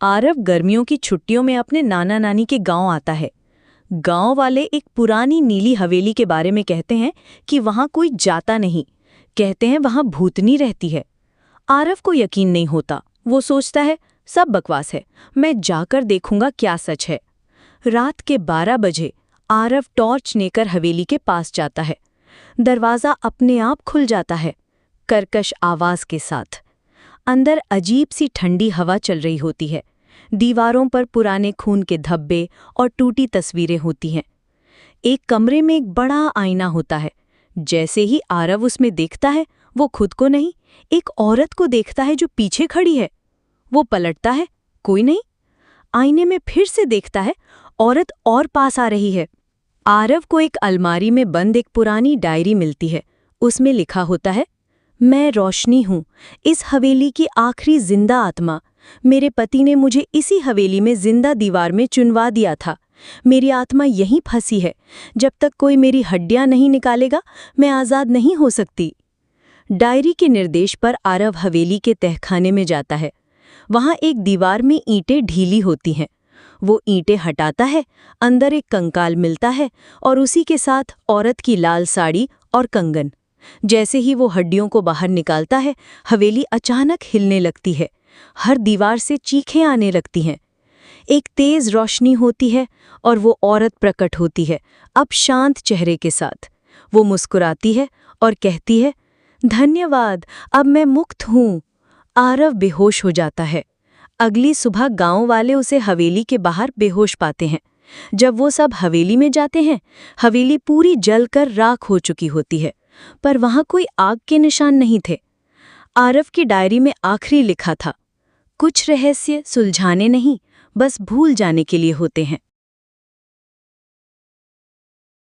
आरव गर्मियों की छुट्टियों में अपने नाना नानी के गांव आता है। गांव वाले एक पुरानी नीली हवेली के बारे में कहते हैं कि वहां कोई जाता नहीं। कहते हैं वहां भूतनी रहती है। आरव को यकीन नहीं होता। वो सोचता है सब बकवास है, मैं जाकर देखूंगा क्या सच है। रात के 12 बजे आरव टॉर्च लेकर हवेली के पास जाता है। दरवाजा अपने आप खुल जाता है, कर्कश आवाज के साथ। अंदर अजीब सी ठंडी हवा चल रही होती है। दीवारों पर पुराने खून के धब्बे और टूटी तस्वीरें होती हैं। एक कमरे में एक बड़ा आईना होता है। जैसे ही आरव उसमें देखता है, वो खुद को नहीं, एक औरत को देखता है जो पीछे खड़ी है। वो पलटता है, कोई नहीं। आईने में फिर से देखता है, औरत और पास आ रही है। आरव को एक अलमारी में बंद एक पुरानी डायरी मिलती है। उसमें लिखा होता है, मैं रोशनी हूँ, इस हवेली की आखिरी जिंदा आत्मा। मेरे पति ने मुझे इसी हवेली में जिंदा दीवार में चुनवा दिया था। मेरी आत्मा यहीं फंसी है। जब तक कोई मेरी हड्डियां नहीं निकालेगा, मैं आज़ाद नहीं हो सकती। डायरी के निर्देश पर आरव हवेली के तहखाने में जाता है। वहां एक दीवार में ईंटें ढीली होती हैं। वो ईंटें हटाता है, अंदर एक कंकाल मिलता है और उसी के साथ औरत की लाल साड़ी और कंगन। जैसे ही वो हड्डियों को बाहर निकालता है, हवेली अचानक हिलने लगती है। हर दीवार से चीखें आने लगती हैं। एक तेज रोशनी होती है और वो औरत प्रकट होती है, अब शांत चेहरे के साथ। वो मुस्कुराती है और कहती है, धन्यवाद, अब मैं मुक्त हूँ। आरव बेहोश हो जाता है। अगली सुबह गांव वाले उसे हवेली के बाहर बेहोश पाते हैं। जब वो सब हवेली में जाते हैं, हवेली पूरी जलकर राख हो चुकी होती है, पर वहां कोई आग के निशान नहीं थे। आरव की डायरी में आखिरी लिखा था, कुछ रहस्य सुलझाने नहीं, बस भूल जाने के लिए होते हैं।